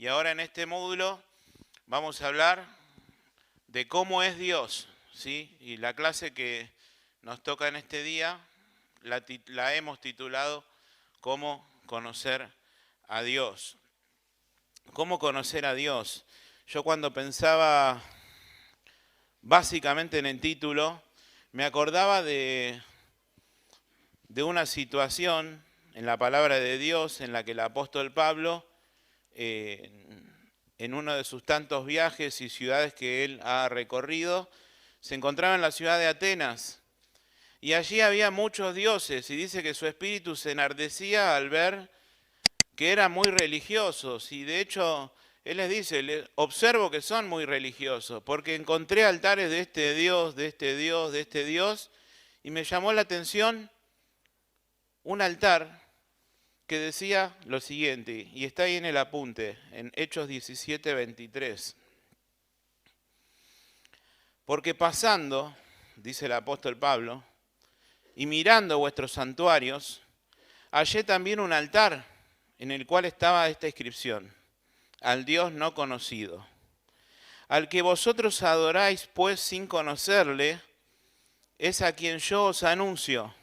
Y ahora en este módulo vamos a hablar de cómo es Dios, ¿sí? Y la clase que nos toca en este día la hemos titulado ¿Cómo conocer a Dios? ¿Cómo conocer a Dios? Yo cuando pensaba básicamente en el título, me acordaba de una situación en la palabra de Dios en la que el apóstol Pablo, en uno de sus tantos viajes y ciudades que él ha recorrido, se encontraba en la ciudad de Atenas. Y allí había muchos dioses y dice que su espíritu se enardecía al ver que eran muy religiosos. Y de hecho, él les dice, observo que son muy religiosos, porque encontré altares de este Dios, de este Dios, de este Dios, y me llamó la atención un altar que decía lo siguiente, y está ahí en el apunte, en Hechos 17, 23. Porque pasando, dice el apóstol Pablo, y mirando vuestros santuarios, hallé también un altar en el cual estaba esta inscripción: al Dios no conocido, al que vosotros adoráis pues sin conocerle, es a quien yo os anuncio,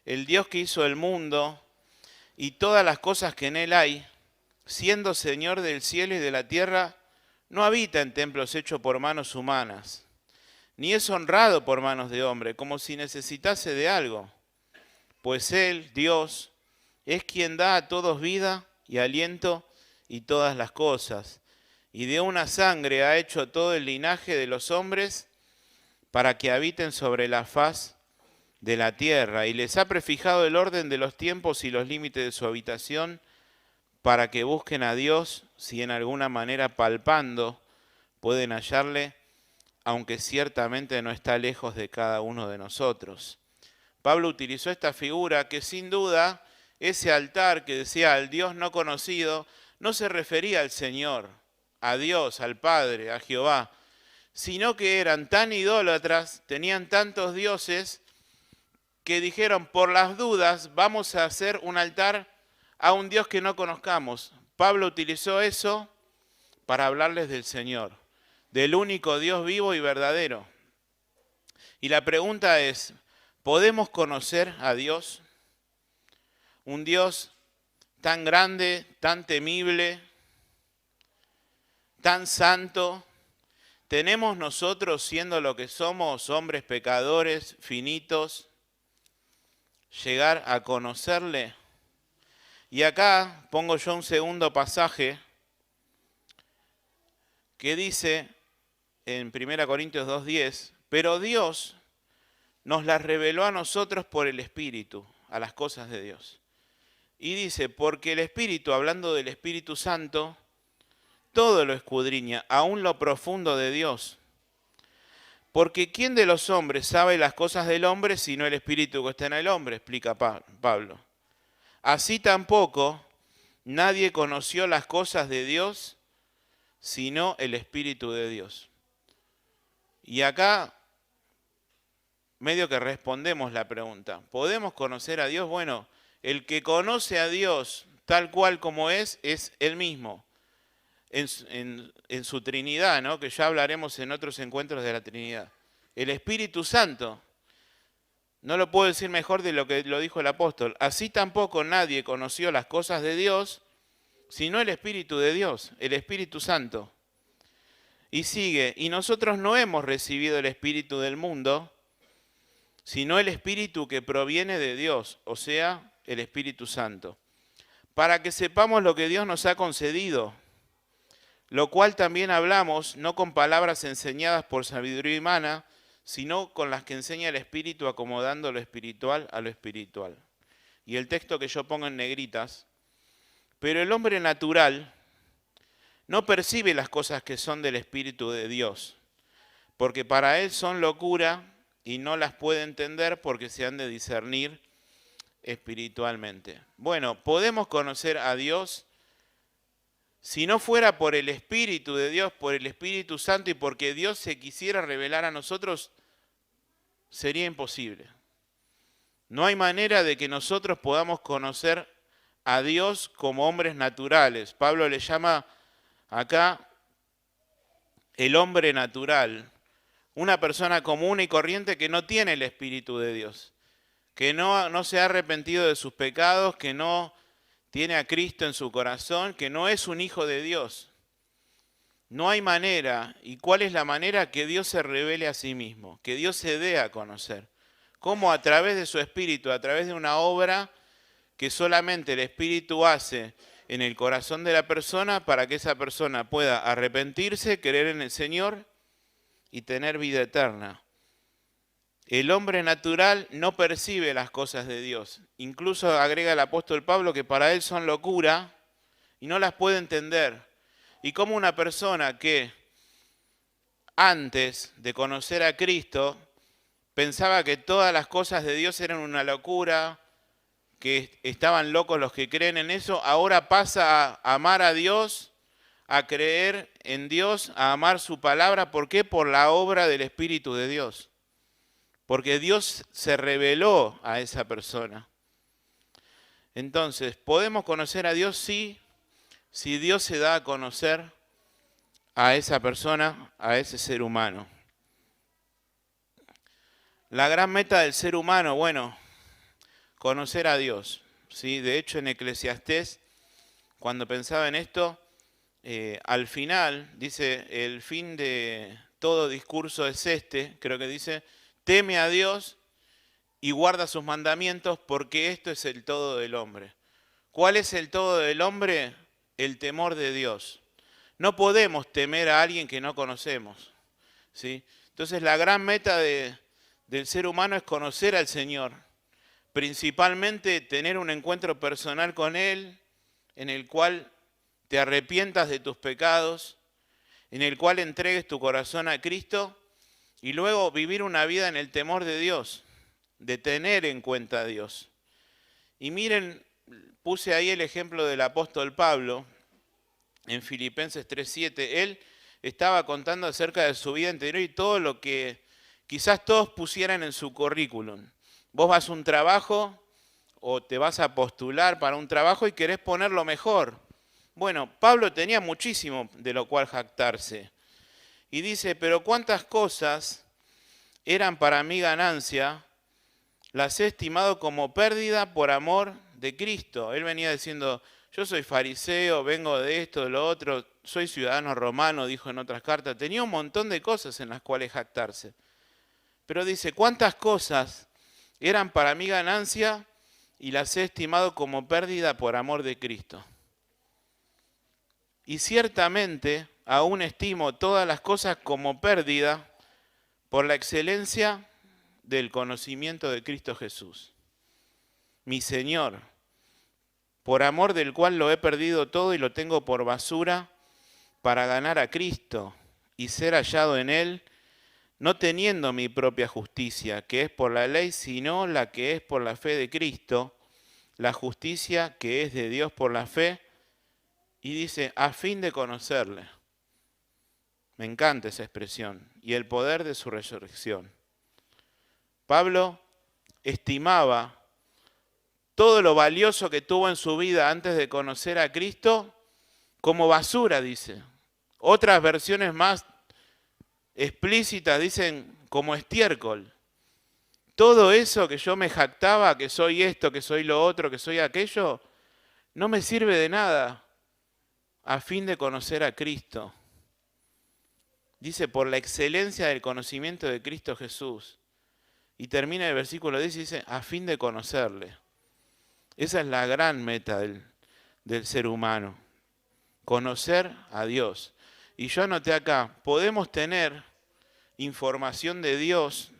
el Dios que hizo el mundo y todas las cosas que en él hay, siendo Señor del cielo y de la tierra, no habita en templos hechos por manos humanas, ni es honrado por manos de hombre, como si necesitase de algo, pues él, Dios, es quien da a todos vida y aliento y todas las cosas, y de una sangre ha hecho todo el linaje de los hombres para que habiten sobre la faz de la tierra, y les ha prefijado el orden de los tiempos y los límites de su habitación, para que busquen a Dios, si en alguna manera palpando pueden hallarle, aunque ciertamente no está lejos de cada uno de nosotros. Pablo utilizó esta figura que sin duda, ese altar que decía al Dios no conocido, no se refería al Señor, a Dios, al Padre, a Jehová, sino que eran tan idólatras, tenían tantos dioses, que dijeron, por las dudas, vamos a hacer un altar a un Dios que no conozcamos. Pablo utilizó eso para hablarles del Señor, del único Dios vivo y verdadero. Y la pregunta es, ¿podemos conocer a Dios? Un Dios tan grande, tan temible, tan santo. ¿Tenemos nosotros, siendo lo que somos, hombres pecadores, finitos, llegar a conocerle? Y acá pongo yo un segundo pasaje que dice en 1 Corintios 2:10, pero Dios nos las reveló a nosotros por el Espíritu, a las cosas de Dios. Y dice, porque el Espíritu, hablando del Espíritu Santo, todo lo escudriña, aún lo profundo de Dios. Porque ¿quién de los hombres sabe las cosas del hombre sino el Espíritu que está en el hombre? Explica Pablo. Así tampoco nadie conoció las cosas de Dios sino el Espíritu de Dios. Y acá medio que respondemos la pregunta. ¿Podemos conocer a Dios? Bueno, el que conoce a Dios tal cual como es Él mismo. En su Trinidad, ¿no? Que ya hablaremos en otros encuentros de la Trinidad. El Espíritu Santo. No lo puedo decir mejor de lo que lo dijo el apóstol. Así tampoco nadie conoció las cosas de Dios, sino el Espíritu de Dios, el Espíritu Santo. Y sigue, y nosotros no hemos recibido el Espíritu del mundo, sino el Espíritu que proviene de Dios, o sea, el Espíritu Santo, para que sepamos lo que Dios nos ha concedido, lo cual también hablamos, no con palabras enseñadas por sabiduría humana, sino con las que enseña el Espíritu, acomodando lo espiritual a lo espiritual. Y el texto que yo pongo en negritas, pero el hombre natural no percibe las cosas que son del Espíritu de Dios, porque para él son locura y no las puede entender porque se han de discernir espiritualmente. Bueno, podemos conocer a Dios si no fuera por el Espíritu de Dios, por el Espíritu Santo y porque Dios se quisiera revelar a nosotros, sería imposible. No hay manera de que nosotros podamos conocer a Dios como hombres naturales. Pablo le llama acá el hombre natural, una persona común y corriente que no tiene el Espíritu de Dios, que no se ha arrepentido de sus pecados, que no tiene a Cristo en su corazón, que no es un hijo de Dios. No hay manera. ¿Y cuál es la manera? Que Dios se revele a sí mismo, que Dios se dé a conocer. ¿Cómo? A través de su Espíritu, a través de una obra que solamente el Espíritu hace en el corazón de la persona para que esa persona pueda arrepentirse, creer en el Señor y tener vida eterna. El hombre natural no percibe las cosas de Dios. Incluso agrega el apóstol Pablo que para él son locura y no las puede entender. Y como una persona que antes de conocer a Cristo pensaba que todas las cosas de Dios eran una locura, que estaban locos los que creen en eso, ahora pasa a amar a Dios, a creer en Dios, a amar su palabra. ¿Por qué? Por la obra del Espíritu de Dios. Porque Dios se reveló a esa persona. Entonces, ¿podemos conocer a Dios? Sí, si Dios se da a conocer a esa persona, a ese ser humano. La gran meta del ser humano, bueno, conocer a Dios. ¿Sí? De hecho, en Eclesiastés, cuando pensaba en esto, al final, dice, el fin de todo discurso es este, creo que dice, teme a Dios y guarda sus mandamientos porque esto es el todo del hombre. ¿Cuál es el todo del hombre? El temor de Dios. No podemos temer a alguien que no conocemos, ¿sí? Entonces la gran meta del ser humano es conocer al Señor, principalmente tener un encuentro personal con Él, en el cual te arrepientas de tus pecados, en el cual entregues tu corazón a Cristo y luego vivir una vida en el temor de Dios, de tener en cuenta a Dios. Y miren, puse ahí el ejemplo del apóstol Pablo en Filipenses 3:7. Él estaba contando acerca de su vida anterior y todo lo que quizás todos pusieran en su currículum. Vos vas a un trabajo o te vas a postular para un trabajo y querés poner lo mejor. Bueno, Pablo tenía muchísimo de lo cual jactarse. Y dice, pero cuántas cosas eran para mí ganancia, las he estimado como pérdida por amor de Cristo. Él venía diciendo, yo soy fariseo, vengo de esto, de lo otro, soy ciudadano romano, dijo en otras cartas. Tenía un montón de cosas en las cuales jactarse. Pero dice, ¿cuántas cosas eran para mí ganancia y las he estimado como pérdida por amor de Cristo? Y ciertamente aún estimo todas las cosas como pérdida por la excelencia del conocimiento de Cristo Jesús, mi Señor, por amor del cual lo he perdido todo y lo tengo por basura para ganar a Cristo y ser hallado en Él, no teniendo mi propia justicia, que es por la ley, sino la que es por la fe de Cristo, la justicia que es de Dios por la fe, y dice, a fin de conocerle. Me encanta esa expresión, y el poder de su resurrección. Pablo estimaba todo lo valioso que tuvo en su vida antes de conocer a Cristo como basura, dice. Otras versiones más explícitas dicen como estiércol. Todo eso que yo me jactaba, que soy esto, que soy lo otro, que soy aquello, no me sirve de nada a fin de conocer a Cristo. Dice, por la excelencia del conocimiento de Cristo Jesús. Y termina el versículo 10 y dice, a fin de conocerle. Esa es la gran meta del ser humano, conocer a Dios. Y yo anoté acá, podemos tener información de Dios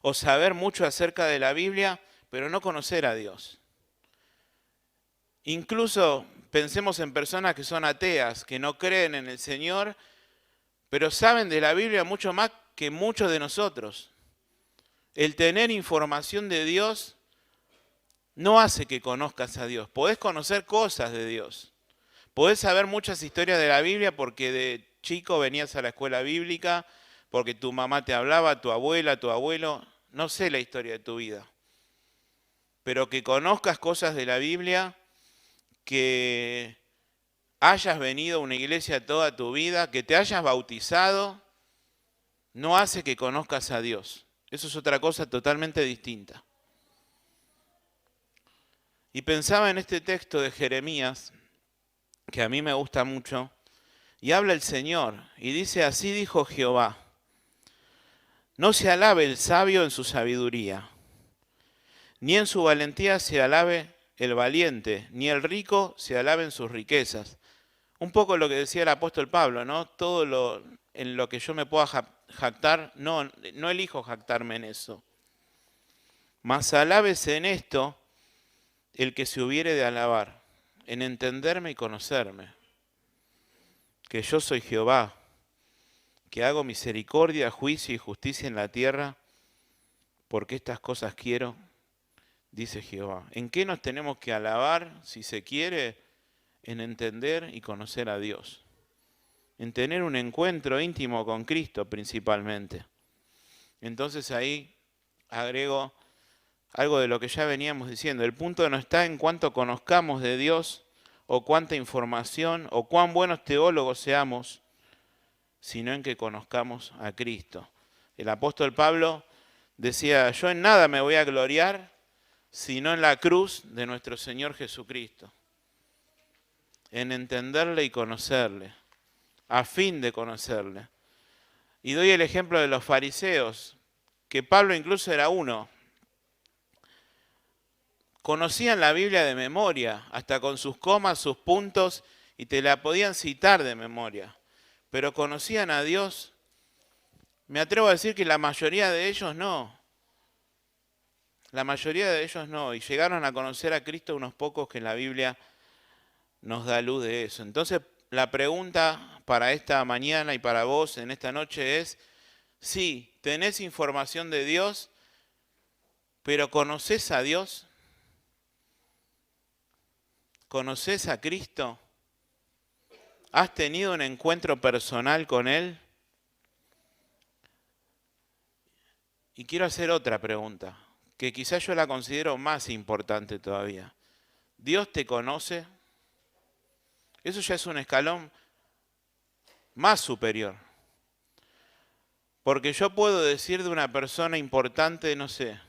o saber mucho acerca de la Biblia, pero no conocer a Dios. Incluso pensemos en personas que son ateas, que no creen en el Señor, pero saben de la Biblia mucho más que muchos de nosotros. El tener información de Dios no hace que conozcas a Dios. Podés conocer cosas de Dios. Podés saber muchas historias de la Biblia porque de chico venías a la escuela bíblica, porque tu mamá te hablaba, tu abuela, tu abuelo. No sé la historia de tu vida. Pero que conozcas cosas de la Biblia que hayas venido a una iglesia toda tu vida, que te hayas bautizado, no hace que conozcas a Dios. Eso es otra cosa totalmente distinta. Y pensaba en este texto de Jeremías, que a mí me gusta mucho, y habla el Señor, y dice, así dijo Jehová, no se alabe el sabio en su sabiduría, ni en su valentía se alabe el valiente, ni el rico se alabe en sus riquezas. Un poco lo que decía el apóstol Pablo, ¿no? En lo que yo me pueda jactar, no elijo jactarme en eso. Mas alábese en esto el que se hubiere de alabar, en entenderme y conocerme, que yo soy Jehová, que hago misericordia, juicio y justicia en la tierra, porque estas cosas quiero, dice Jehová. ¿En qué nos tenemos que alabar, si se quiere? En entender y conocer a Dios, en tener un encuentro íntimo con Cristo principalmente. Entonces ahí agrego algo de lo que ya veníamos diciendo. El punto no está en cuánto conozcamos de Dios, o cuánta información, o cuán buenos teólogos seamos, sino en que conozcamos a Cristo. El apóstol Pablo decía, yo en nada me voy a gloriar, sino en la cruz de nuestro Señor Jesucristo, en entenderle y conocerle, a fin de conocerle. Y doy el ejemplo de los fariseos, que Pablo incluso era uno. Conocían la Biblia de memoria, hasta con sus comas, sus puntos, y te la podían citar de memoria. Pero conocían a Dios. Me atrevo a decir que la mayoría de ellos no. La mayoría de ellos no. Y llegaron a conocer a Cristo unos pocos que en la Biblia nos da luz de eso. Entonces, la pregunta para esta mañana y para vos en esta noche es, sí, tenés información de Dios, pero ¿conocés a Dios? ¿Conocés a Cristo? ¿Has tenido un encuentro personal con Él? Y quiero hacer otra pregunta, que quizás yo la considero más importante todavía. ¿Dios te conoce? Eso ya es un escalón más superior. Porque yo puedo decir de una persona importante, no sé.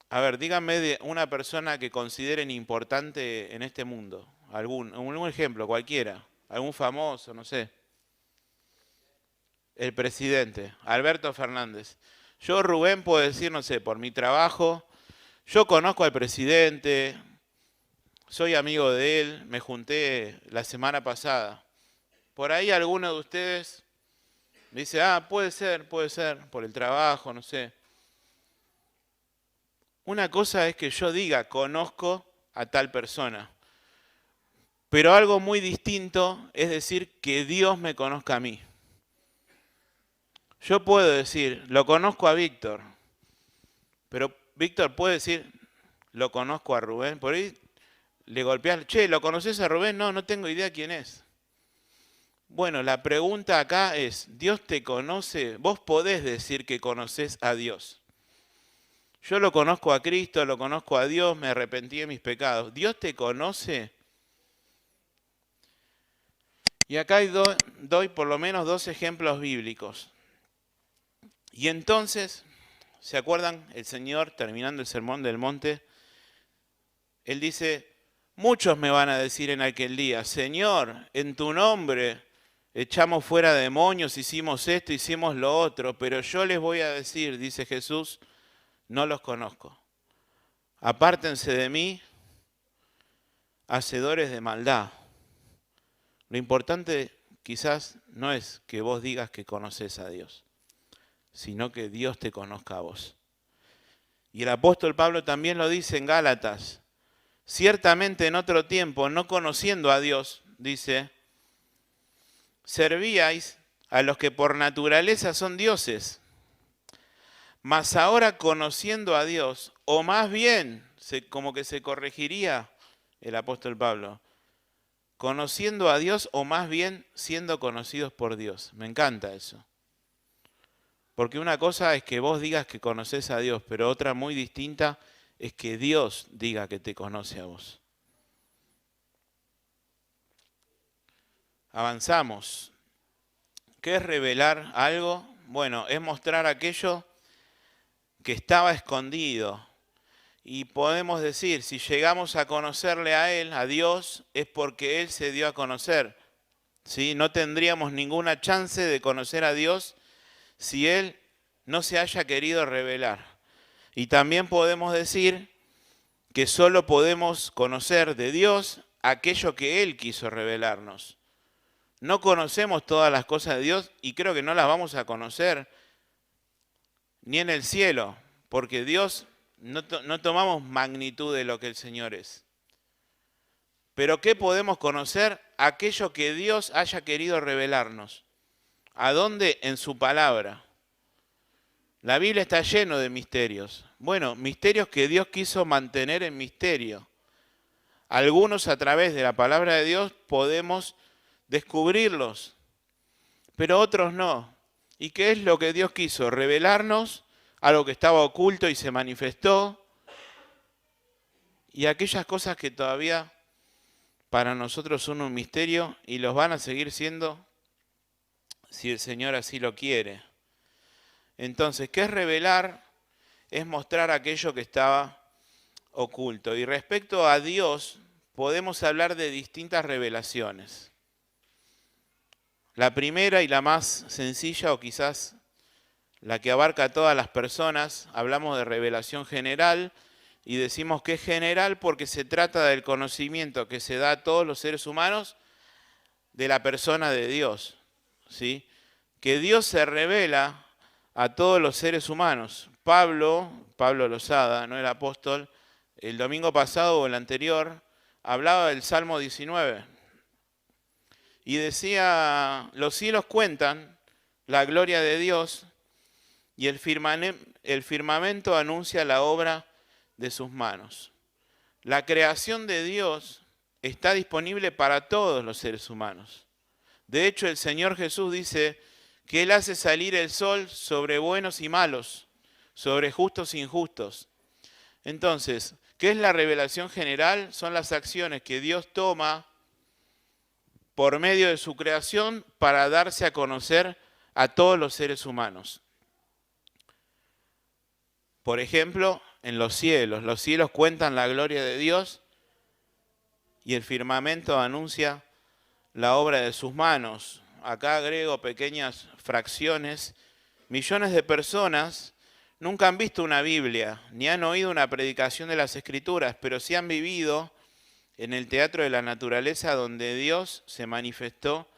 A ver, díganme de una persona que consideren importante en este mundo. Un ejemplo, cualquiera. Algún famoso, no sé. El presidente, Alberto Fernández. Yo, Rubén, puedo decir, no sé, por mi trabajo, yo conozco al presidente, soy amigo de él, me junté la semana pasada. Por ahí alguno de ustedes me dice, puede ser, por el trabajo, no sé. Una cosa es que yo diga, conozco a tal persona. Pero algo muy distinto es decir que Dios me conozca a mí. Yo puedo decir, lo conozco a Víctor, pero Víctor puede decir, lo conozco a Rubén. Por ahí le golpeas, che, ¿lo conoces a Rubén? No, no tengo idea quién es. Bueno, la pregunta acá es, ¿Dios te conoce? Vos podés decir que conocés a Dios. Yo lo conozco a Cristo, lo conozco a Dios, me arrepentí de mis pecados. ¿Dios te conoce? Y acá doy por lo menos 2 ejemplos bíblicos. Y entonces, ¿se acuerdan? El Señor, terminando el sermón del monte, Él dice, muchos me van a decir en aquel día, Señor, en tu nombre echamos fuera demonios, hicimos esto, hicimos lo otro, pero yo les voy a decir, dice Jesús, no los conozco. Apártense de mí, hacedores de maldad. Lo importante quizás no es que vos digas que conoces a Dios, sino que Dios te conozca a vos. Y el apóstol Pablo también lo dice en Gálatas. Ciertamente en otro tiempo, no conociendo a Dios, dice, servíais a los que por naturaleza son dioses. Mas ahora conociendo a Dios, o más bien, como que se corregiría el apóstol Pablo, conociendo a Dios o más bien siendo conocidos por Dios. Me encanta eso. Porque una cosa es que vos digas que conoces a Dios, pero otra muy distinta es que Dios diga que te conoce a vos. Avanzamos. ¿Qué es revelar algo? Bueno, es mostrar aquello que estaba escondido. Y podemos decir, si llegamos a conocerle a Él, a Dios, es porque Él se dio a conocer. ¿Sí? No tendríamos ninguna chance de conocer a Dios si Él no se haya querido revelar. Y también podemos decir que solo podemos conocer de Dios aquello que Él quiso revelarnos. No conocemos todas las cosas de Dios y creo que no las vamos a conocer ni en el cielo, porque Dios no tomamos magnitud de lo que el Señor es. Pero ¿qué podemos conocer? Aquello que Dios haya querido revelarnos. ¿A dónde? En su palabra. La Biblia está lleno de misterios. Bueno, misterios que Dios quiso mantener en misterio. Algunos a través de la palabra de Dios podemos descubrirlos, pero otros no. ¿Y qué es lo que Dios quiso? Revelarnos algo que estaba oculto y se manifestó, y aquellas cosas que todavía para nosotros son un misterio y los van a seguir siendo si el Señor así lo quiere. Entonces, ¿qué es revelar? Es mostrar aquello que estaba oculto. Y respecto a Dios, podemos hablar de distintas revelaciones. La primera y la más sencilla, o quizás la que abarca a todas las personas, hablamos de revelación general y decimos que es general porque se trata del conocimiento que se da a todos los seres humanos de la persona de Dios, ¿sí? Que Dios se revela a todos los seres humanos. Pablo Losada, no el apóstol, el domingo pasado o el anterior, hablaba del Salmo 19 y decía, los cielos cuentan la gloria de Dios y el firmamento anuncia la obra de sus manos. La creación de Dios está disponible para todos los seres humanos. De hecho, el Señor Jesús dice que Él hace salir el sol sobre buenos y malos, sobre justos e injustos. Entonces, ¿qué es la revelación general? Son las acciones que Dios toma por medio de su creación para darse a conocer a todos los seres humanos. Por ejemplo, en los cielos cuentan la gloria de Dios y el firmamento anuncia la obra de sus manos. Acá agrego pequeñas fracciones. Millones de personas nunca han visto una Biblia, ni han oído una predicación de las Escrituras, pero sí han vivido en el teatro de la naturaleza donde Dios se manifestó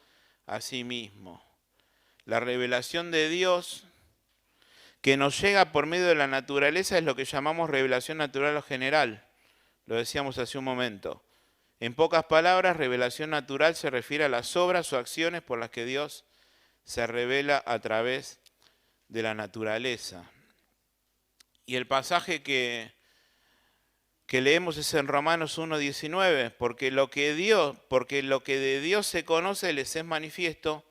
a sí mismo. La revelación de Dios que nos llega por medio de la naturaleza es lo que llamamos revelación natural o general. Lo decíamos hace un momento. En pocas palabras, revelación natural se refiere a las obras o acciones por las que Dios se revela a través de la naturaleza. Y el pasaje que leemos es en Romanos 1:19, porque lo que de Dios se conoce les es manifiesto,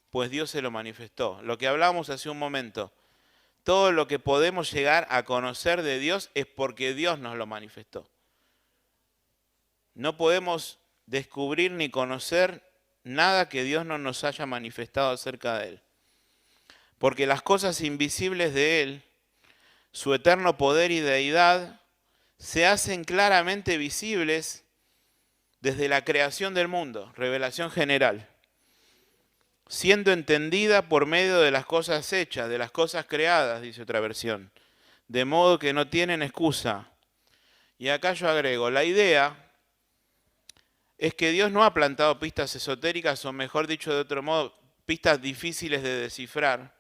pues Dios se lo manifestó. Lo que hablamos hace un momento. Todo lo que podemos llegar a conocer de Dios es porque Dios nos lo manifestó. No podemos descubrir ni conocer nada que Dios no nos haya manifestado acerca de Él. Porque las cosas invisibles de Él, su eterno poder y deidad, se hacen claramente visibles desde la creación del mundo, revelación general, siendo entendida por medio de las cosas hechas, de las cosas creadas, dice otra versión, de modo que no tienen excusa. Y acá yo agrego, la idea es que Dios no ha plantado pistas esotéricas, o mejor dicho de otro modo, pistas difíciles de descifrar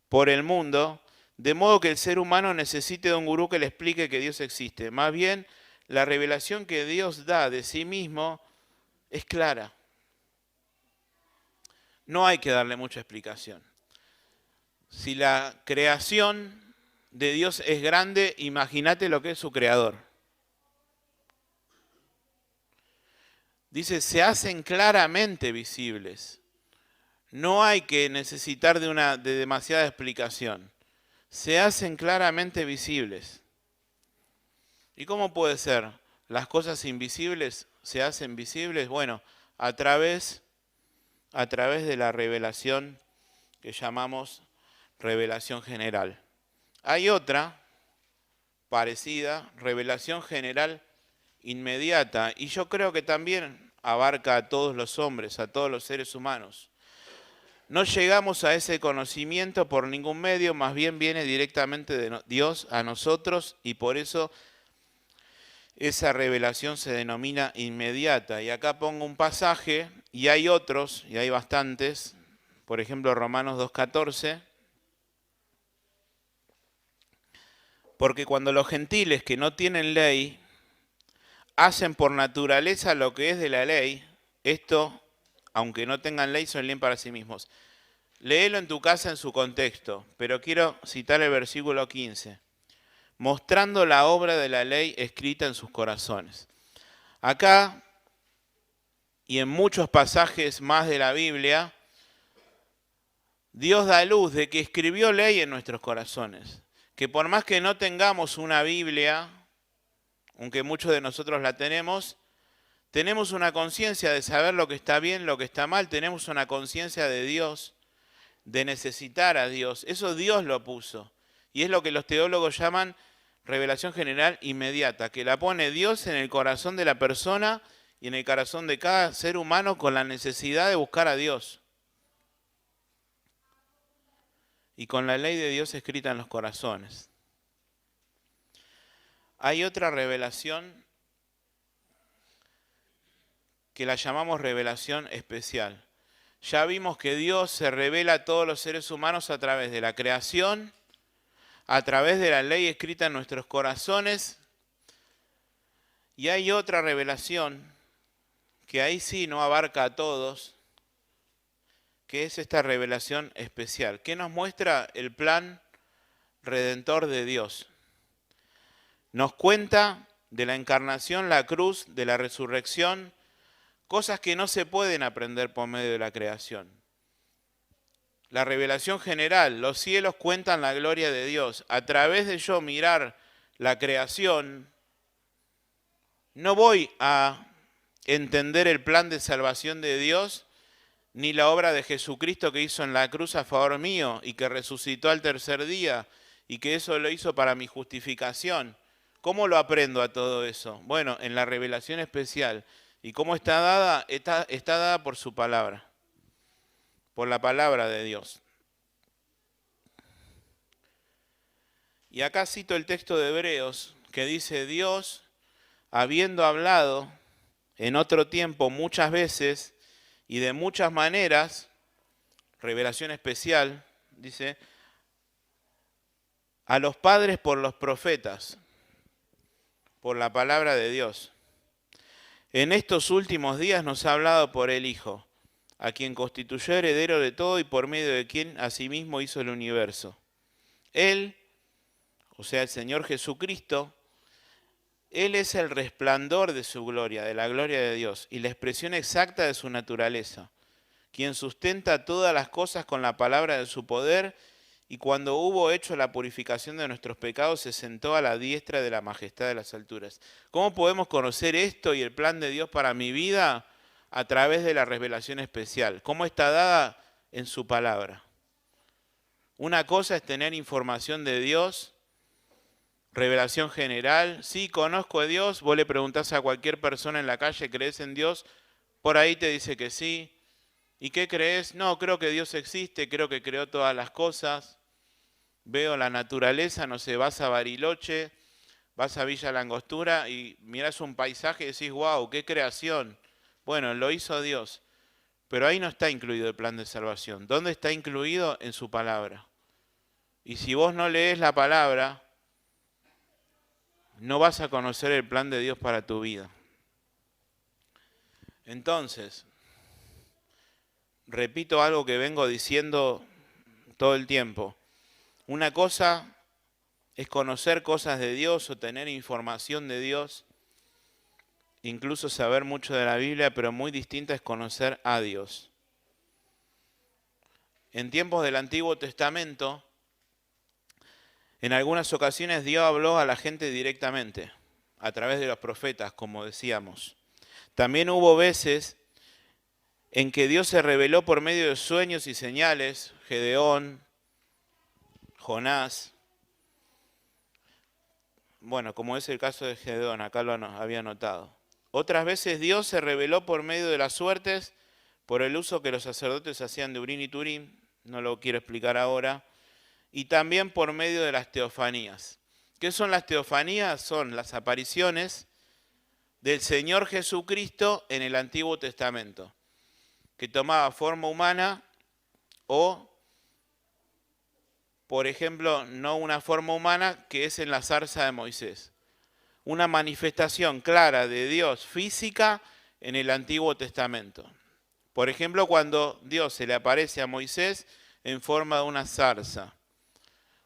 por el mundo, de modo que el ser humano necesite de un gurú que le explique que Dios existe. Más bien, la revelación que Dios da de sí mismo es clara. No hay que darle mucha explicación. Si la creación de Dios es grande, imagínate lo que es su creador. Dice, se hacen claramente visibles. No hay que necesitar de demasiada explicación. Se hacen claramente visibles. ¿Y cómo puede ser? ¿Las cosas invisibles se hacen visibles? Bueno, a través a través de la revelación que llamamos revelación general. Hay otra parecida, revelación general inmediata, y yo creo que también abarca a todos los hombres, a todos los seres humanos. No llegamos a ese conocimiento por ningún medio, más bien viene directamente de Dios a nosotros, y por eso esa revelación se denomina inmediata. Y acá pongo un pasaje, y hay otros, y hay bastantes, por ejemplo Romanos 2:14, porque cuando los gentiles que no tienen ley hacen por naturaleza lo que es de la ley, esto, aunque no tengan ley, son ley para sí mismos. Léelo en tu casa en su contexto, pero quiero citar el versículo 15. Mostrando la obra de la ley escrita en sus corazones. Acá, y en muchos pasajes más de la Biblia, Dios da luz de que escribió ley en nuestros corazones. Que por más que no tengamos una Biblia, aunque muchos de nosotros la tenemos una conciencia de saber lo que está bien, lo que está mal, tenemos una conciencia de Dios, de necesitar a Dios. Eso Dios lo puso. Y es lo que los teólogos llaman revelación general inmediata, que la pone Dios en el corazón de la persona y en el corazón de cada ser humano con la necesidad de buscar a Dios. Y con la ley de Dios escrita en los corazones. Hay otra revelación que la llamamos revelación especial. Ya vimos que Dios se revela a todos los seres humanos a través de la creación, a través de la ley escrita en nuestros corazones. Y hay otra revelación que ahí sí no abarca a todos, que es esta revelación especial, que nos muestra el plan redentor de Dios. Nos cuenta de la encarnación, la cruz, de la resurrección, cosas que no se pueden aprender por medio de la creación. La revelación general, los cielos cuentan la gloria de Dios. A través de yo mirar la creación, no voy a entender el plan de salvación de Dios, ni la obra de Jesucristo que hizo en la cruz a favor mío y que resucitó al tercer día y que eso lo hizo para mi justificación. ¿Cómo lo aprendo a todo eso? Bueno, en la revelación especial. ¿Y cómo está dada? Está dada por su palabra, por la palabra de Dios. Y acá cito el texto de Hebreos que dice: Dios, habiendo hablado en otro tiempo muchas veces y de muchas maneras, revelación especial, dice, a los padres por los profetas, por la palabra de Dios. En estos últimos días nos ha hablado por el Hijo, a quien constituyó heredero de todo y por medio de quien asimismo hizo el universo. Él, o sea, el Señor Jesucristo, Él es el resplandor de su gloria, de la gloria de Dios, y la expresión exacta de su naturaleza, quien sustenta todas las cosas con la palabra de su poder, y cuando hubo hecho la purificación de nuestros pecados, se sentó a la diestra de la majestad de las alturas. ¿Cómo podemos conocer esto y el plan de Dios para mi vida? A través de la revelación especial. ¿Cómo está dada? En su palabra. Una cosa es tener información de Dios, revelación general. Sí, conozco a Dios. Vos le preguntás a cualquier persona en la calle, ¿crees en Dios? Por ahí te dice que sí. ¿Y qué crees? No, creo que Dios existe, creo que creó todas las cosas. Veo la naturaleza, no sé, vas a Bariloche, vas a Villa Langostura y mirás un paisaje y decís, wow, qué creación. Bueno, lo hizo Dios. Pero ahí no está incluido el plan de salvación. ¿Dónde está incluido? En su palabra. Y si vos no lees la palabra, no vas a conocer el plan de Dios para tu vida. Entonces, repito algo que vengo diciendo todo el tiempo. Una cosa es conocer cosas de Dios o tener información de Dios, incluso saber mucho de la Biblia, pero muy distinta es conocer a Dios. En tiempos del Antiguo Testamento, en algunas ocasiones Dios habló a la gente directamente, a través de los profetas, como decíamos. También hubo veces en que Dios se reveló por medio de sueños y señales, Gedeón, Jonás. Bueno, como es el caso de Gedeón, acá lo había notado. Otras veces Dios se reveló por medio de las suertes, por el uso que los sacerdotes hacían de Urim y Turim, no lo quiero explicar ahora, y también por medio de las teofanías. ¿Qué son las teofanías? Son las apariciones del Señor Jesucristo en el Antiguo Testamento, que tomaba forma humana o, por ejemplo, no una forma humana, que es en la zarza de Moisés. Una manifestación clara de Dios física en el Antiguo Testamento. Por ejemplo, cuando Dios se le aparece a Moisés en forma de una zarza.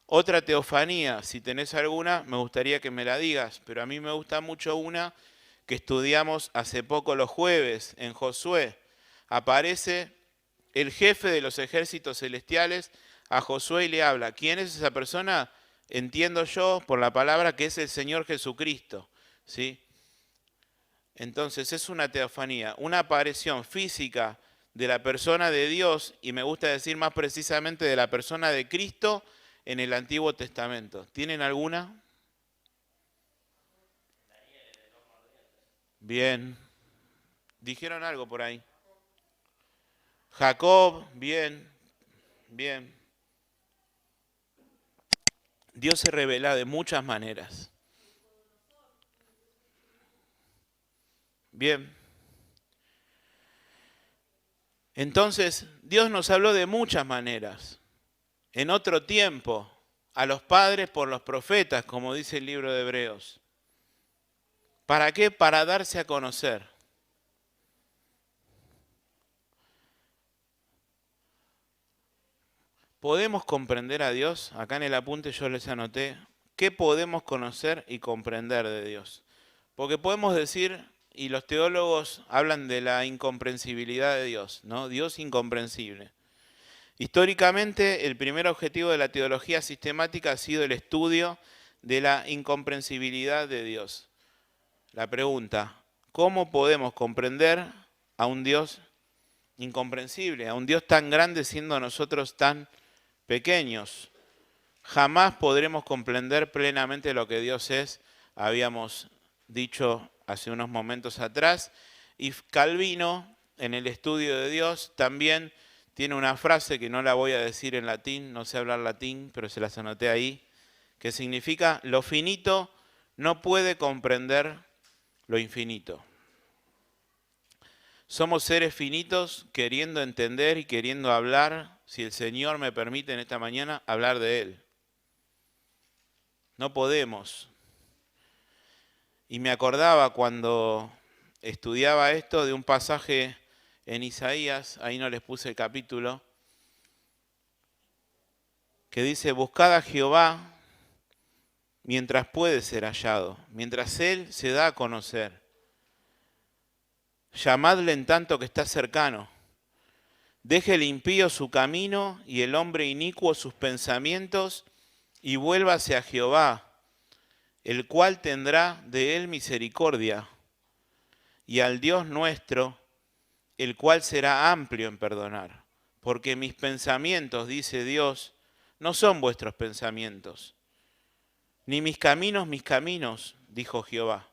Otra teofanía, si tenés alguna, me gustaría que me la digas, pero a mí me gusta mucho una que estudiamos hace poco los jueves en Josué. Aparece el jefe de los ejércitos celestiales a Josué y le habla. ¿Quién es esa persona? Entiendo yo por la palabra que es el Señor Jesucristo, ¿sí? Entonces es una teofanía, una aparición física de la persona de Dios, y me gusta decir más precisamente de la persona de Cristo en el Antiguo Testamento. ¿Tienen alguna? Bien. Dijeron algo por ahí. Jacob, bien, bien. Dios se revela de muchas maneras. Bien. Entonces, Dios nos habló de muchas maneras. En otro tiempo, a los padres por los profetas, como dice el libro de Hebreos. ¿Para qué? Para darse a conocer. ¿Podemos comprender a Dios? Acá en el apunte yo les anoté. ¿Qué podemos conocer y comprender de Dios? Porque podemos decir, y los teólogos hablan de la incomprensibilidad de Dios, ¿no? Dios incomprensible. Históricamente, el primer objetivo de la teología sistemática ha sido el estudio de la incomprensibilidad de Dios. La pregunta, ¿cómo podemos comprender a un Dios incomprensible, a un Dios tan grande siendo nosotros tan pequeños? Jamás podremos comprender plenamente lo que Dios es, habíamos dicho hace unos momentos atrás, y Calvino, en el estudio de Dios, también tiene una frase que no la voy a decir en latín, no sé hablar latín, pero se las anoté ahí, que significa: lo finito no puede comprender lo infinito. Somos seres finitos queriendo entender y queriendo hablar, si el Señor me permite en esta mañana, hablar de Él. No podemos. Y me acordaba cuando estudiaba esto de un pasaje en Isaías, ahí no les puse el capítulo, que dice: buscad a Jehová mientras puede ser hallado, mientras Él se da a conocer. Llamadle en tanto que está cercano. Deje el impío su camino y el hombre inicuo sus pensamientos, y vuélvase a Jehová, el cual tendrá de él misericordia, y al Dios nuestro, el cual será amplio en perdonar. Porque mis pensamientos, dice Dios, no son vuestros pensamientos, ni mis caminos, dijo Jehová.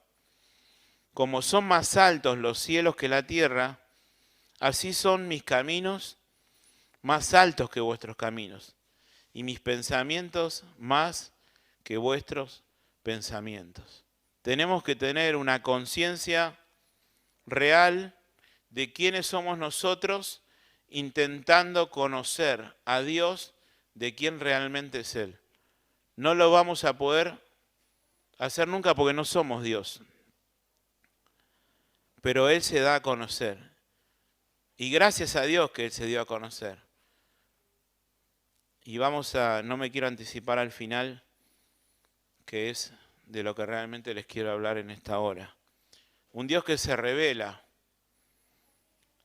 Como son más altos los cielos que la tierra, así son mis caminos más altos que vuestros caminos, y mis pensamientos más que vuestros pensamientos. Tenemos que tener una conciencia real de quiénes somos nosotros, intentando conocer a Dios, de quién realmente es Él. No lo vamos a poder hacer nunca porque no somos Dios, pero Él se da a conocer. Y gracias a Dios que Él se dio a conocer. Y no me quiero anticipar al final, que es de lo que realmente les quiero hablar en esta hora. Un Dios que se revela,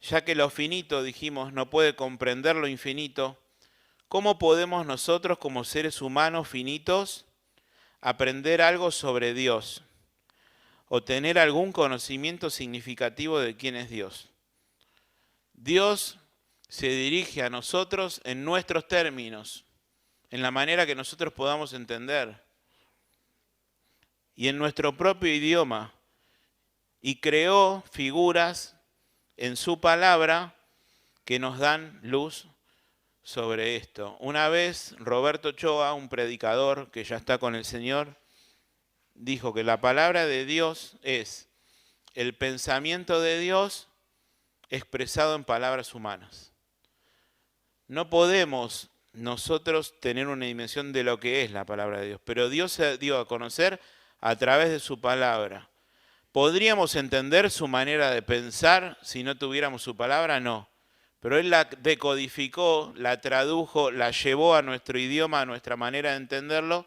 ya que lo finito, dijimos, no puede comprender lo infinito. ¿Cómo podemos nosotros, como seres humanos finitos, aprender algo sobre Dios o tener algún conocimiento significativo de quién es Dios? Dios se dirige a nosotros en nuestros términos, en la manera que nosotros podamos entender y en nuestro propio idioma, y creó figuras en su palabra que nos dan luz sobre esto. Una vez Roberto Ochoa, un predicador que ya está con el Señor, dijo que la palabra de Dios es el pensamiento de Dios expresado en palabras humanas. No podemos nosotros tener una dimensión de lo que es la palabra de Dios, pero Dios se dio a conocer a través de su palabra. ¿Podríamos entender su manera de pensar si no tuviéramos su palabra? No. Pero Él la decodificó, la tradujo, la llevó a nuestro idioma, a nuestra manera de entenderlo,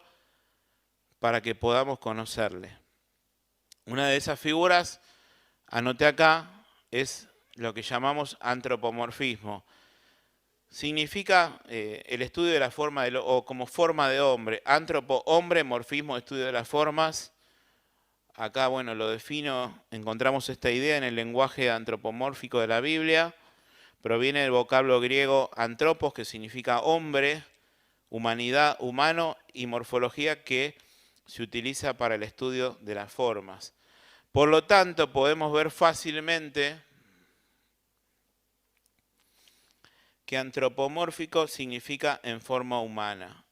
para que podamos conocerle. Una de esas figuras, anoté acá, es lo que llamamos antropomorfismo. Significa el estudio de la forma o como forma de hombre. Antropo, hombre, morfismo, estudio de las formas. Acá, bueno, lo defino, encontramos esta idea en el lenguaje antropomórfico de la Biblia. Proviene del vocablo griego antropos, que significa hombre, humanidad, humano, y morfología, que se utiliza para el estudio de las formas. Por lo tanto, podemos ver fácilmente que antropomórfico significa en forma humana.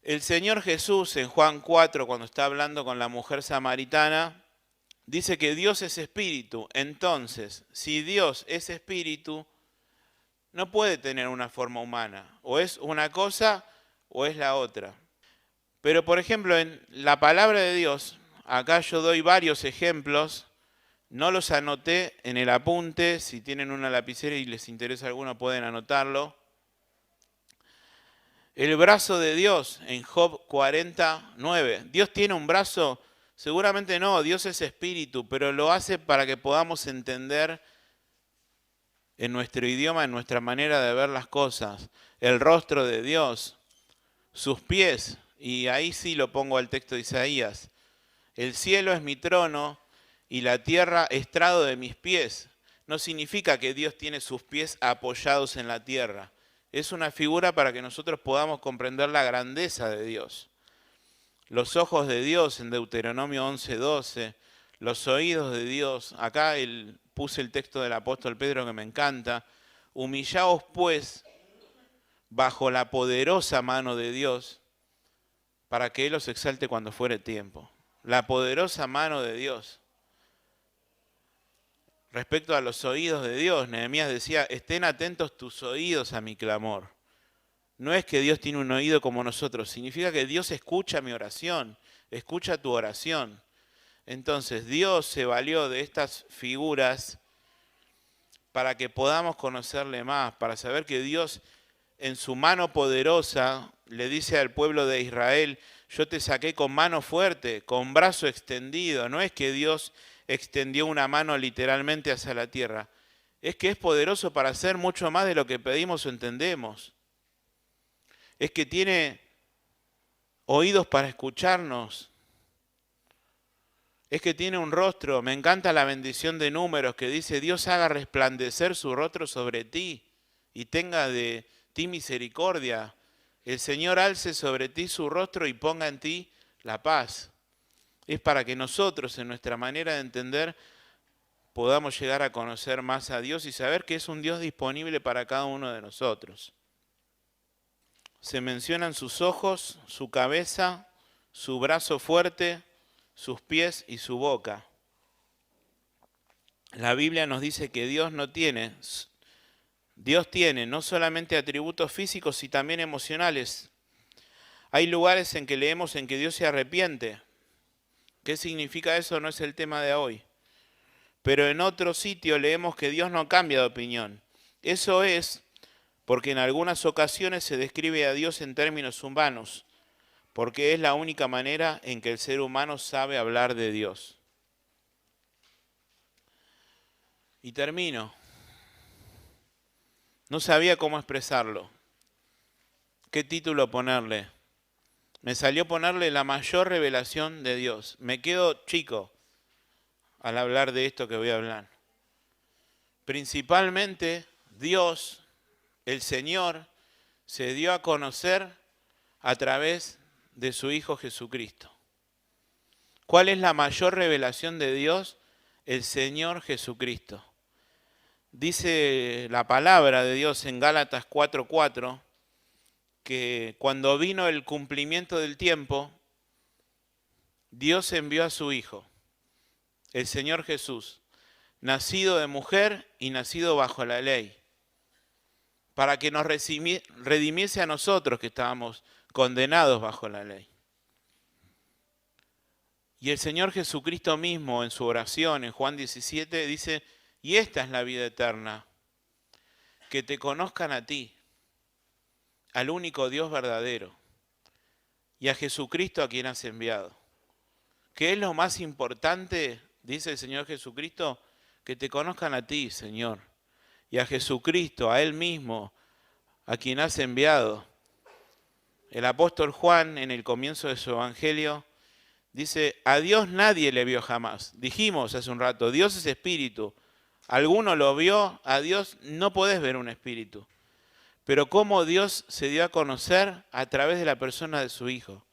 El Señor Jesús en Juan 4, cuando está hablando con la mujer samaritana, dice que Dios es espíritu. Entonces, si Dios es espíritu, no puede tener una forma humana. O es una cosa o es la otra. Pero, por ejemplo, en la palabra de Dios, acá yo doy varios ejemplos. No los anoté en el apunte. Si tienen una lapicera y les interesa alguno, pueden anotarlo. El brazo de Dios en Job 49. ¿Dios tiene un brazo? Seguramente no, Dios es espíritu, pero lo hace para que podamos entender en nuestro idioma, en nuestra manera de ver las cosas. El rostro de Dios, sus pies, y ahí sí lo pongo al texto de Isaías. El cielo es mi trono y la tierra estrado de mis pies. No significa que Dios tiene sus pies apoyados en la tierra. Es una figura para que nosotros podamos comprender la grandeza de Dios. Los ojos de Dios en Deuteronomio 11:12, los oídos de Dios. Acá puse el texto del apóstol Pedro que me encanta. Humillaos pues bajo la poderosa mano de Dios para que Él os exalte cuando fuere tiempo. La poderosa mano de Dios. Respecto a los oídos de Dios, Nehemías decía, estén atentos tus oídos a mi clamor. No es que Dios tiene un oído como nosotros, significa que Dios escucha mi oración, escucha tu oración. Entonces Dios se valió de estas figuras para que podamos conocerle más, para saber que Dios en su mano poderosa le dice al pueblo de Israel, yo te saqué con mano fuerte, con brazo extendido. No es que Dios extendió una mano literalmente hacia la tierra, es que es poderoso para hacer mucho más de lo que pedimos o entendemos. Es que tiene oídos para escucharnos. Es que tiene un rostro. Me encanta la bendición de Números que dice, Dios haga resplandecer su rostro sobre ti y tenga de ti misericordia. El Señor alce sobre ti su rostro y ponga en ti la paz. Es para que nosotros, en nuestra manera de entender, podamos llegar a conocer más a Dios y saber que es un Dios disponible para cada uno de nosotros. Se mencionan sus ojos, su cabeza, su brazo fuerte, sus pies y su boca. La Biblia nos dice que Dios tiene no solamente atributos físicos, sino también emocionales. Hay lugares en que leemos en que Dios se arrepiente. ¿Qué significa eso? No es el tema de hoy. Pero en otro sitio leemos que Dios no cambia de opinión. Eso es porque en algunas ocasiones se describe a Dios en términos humanos, porque es la única manera en que el ser humano sabe hablar de Dios. Y termino. No sabía cómo expresarlo. ¿Qué título ponerle? Me salió ponerle la mayor revelación de Dios. Me quedo chico al hablar de esto que voy a hablar. Principalmente Dios, el Señor, se dio a conocer a través de su Hijo Jesucristo. ¿Cuál es la mayor revelación de Dios? El Señor Jesucristo. Dice la palabra de Dios en Gálatas 4:4 que cuando vino el cumplimiento del tiempo, Dios envió a su Hijo, el Señor Jesús, nacido de mujer y nacido bajo la ley, para que nos redimiese a nosotros que estábamos condenados bajo la ley. Y el Señor Jesucristo mismo en su oración en Juan 17 dice, y esta es la vida eterna, que te conozcan a ti, al único Dios verdadero, y a Jesucristo a quien has enviado. ¿Qué es lo más importante, dice el Señor Jesucristo? Que te conozcan a ti, Señor, y a Jesucristo, a Él mismo, a quien has enviado. El apóstol Juan, en el comienzo de su evangelio, dice, a Dios nadie le vio jamás. Dijimos hace un rato, Dios es espíritu. ¿Alguno lo vio? A Dios no podés ver un espíritu. Pero cómo Dios se dio a conocer a través de la persona de su Hijo.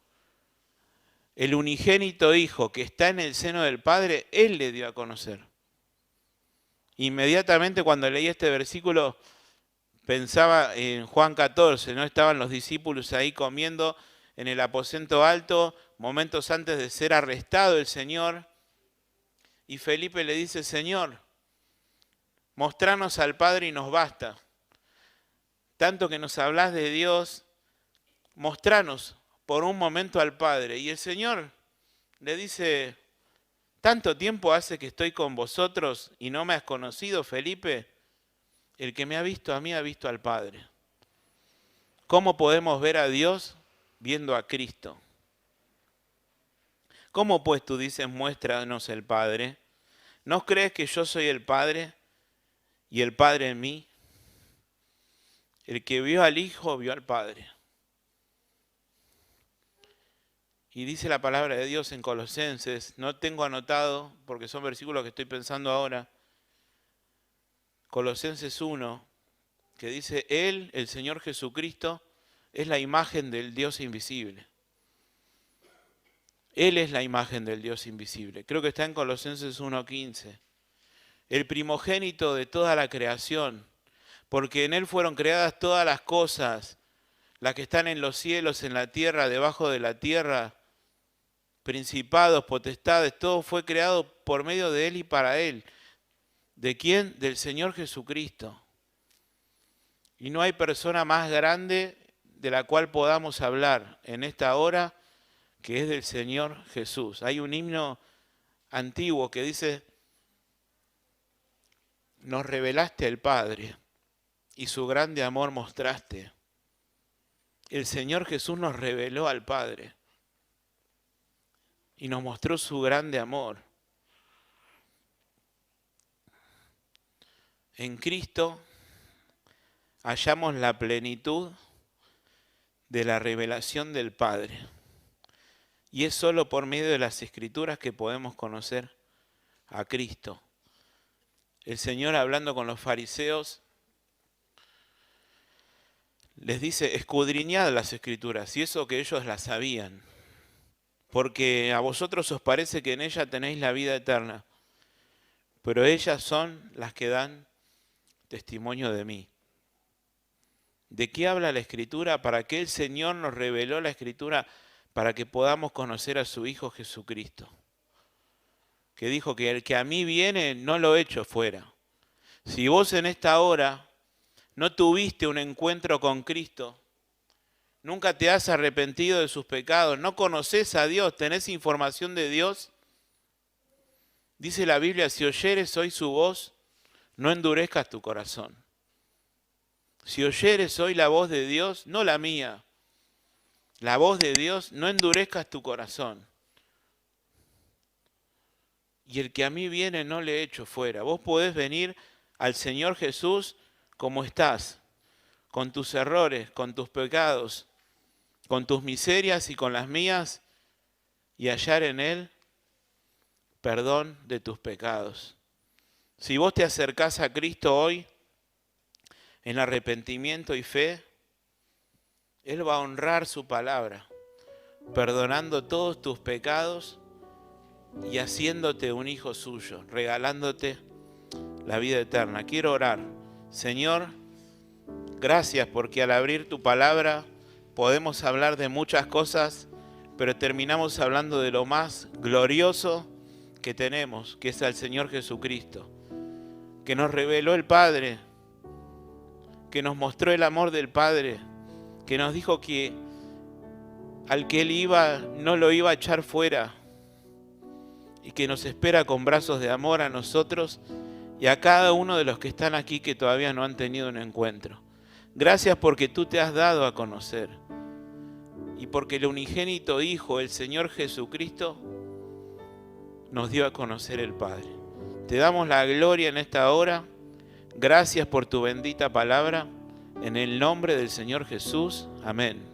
El unigénito Hijo que está en el seno del Padre, Él le dio a conocer. Inmediatamente cuando leí este versículo, pensaba en Juan 14, ¿no? Estaban los discípulos ahí comiendo en el aposento alto, momentos antes de ser arrestado el Señor. Y Felipe le dice, Señor, mostranos al Padre y nos basta. Tanto que nos hablas de Dios, mostranos por un momento al Padre. Y el Señor le dice, ¿tanto tiempo hace que estoy con vosotros y no me has conocido, Felipe? El que me ha visto a mí ha visto al Padre. ¿Cómo podemos ver a Dios? Viendo a Cristo. ¿Cómo pues tú dices, muéstranos el Padre? ¿No crees que yo soy el Padre y el Padre en mí? El que vio al Hijo vio al Padre. Y dice la palabra de Dios en Colosenses, no tengo anotado porque son versículos que estoy pensando ahora, Colosenses 1, que dice, Él, el Señor Jesucristo, es la imagen del Dios invisible. Él es la imagen del Dios invisible. Creo que está en Colosenses 1:15. El primogénito de toda la creación, porque en Él fueron creadas todas las cosas, las que están en los cielos, en la tierra, debajo de la tierra, principados, potestades, todo fue creado por medio de Él y para Él. ¿De quién? Del Señor Jesucristo. Y no hay persona más grande de la cual podamos hablar en esta hora que es del Señor Jesús. Hay un himno antiguo que dice, nos revelaste al Padre y su grande amor mostraste. El Señor Jesús nos reveló al Padre y nos mostró su grande amor. En Cristo hallamos la plenitud de la revelación del Padre. Y es solo por medio de las Escrituras que podemos conocer a Cristo. El Señor, hablando con los fariseos, les dice, escudriñad las Escrituras, y eso que ellos las sabían, porque a vosotros os parece que en ella tenéis la vida eterna, pero ellas son las que dan testimonio de mí. ¿De qué habla la Escritura? ¿Para qué el Señor nos reveló la Escritura? Para que podamos conocer a su Hijo Jesucristo, que dijo que el que a mí viene no lo echo fuera. Si vos en esta hora no tuviste un encuentro con Cristo, nunca te has arrepentido de sus pecados, no conoces a Dios, tenés información de Dios, dice la Biblia, si oyeres hoy su voz, no endurezcas tu corazón. Si oyeres hoy la voz de Dios, no la mía, la voz de Dios, no endurezcas tu corazón. Y el que a mí viene no le echo fuera. Vos podés venir al Señor Jesús como estás, con tus errores, con tus pecados, con tus miserias y con las mías, y hallar en Él perdón de tus pecados. Si vos te acercás a Cristo hoy en arrepentimiento y fe, Él va a honrar su palabra, perdonando todos tus pecados y haciéndote un hijo suyo, regalándote la vida eterna. Quiero orar. Señor, gracias porque al abrir tu palabra podemos hablar de muchas cosas, pero terminamos hablando de lo más glorioso que tenemos, que es al Señor Jesucristo, que nos reveló el Padre, que nos mostró el amor del Padre, que nos dijo que al que Él iba no lo iba a echar fuera, y que nos espera con brazos de amor a nosotros y a cada uno de los que están aquí que todavía no han tenido un encuentro. Gracias porque tú te has dado a conocer y porque el unigénito Hijo, el Señor Jesucristo, nos dio a conocer el Padre. Te damos la gloria en esta hora. Gracias por tu bendita palabra. En el nombre del Señor Jesús. Amén.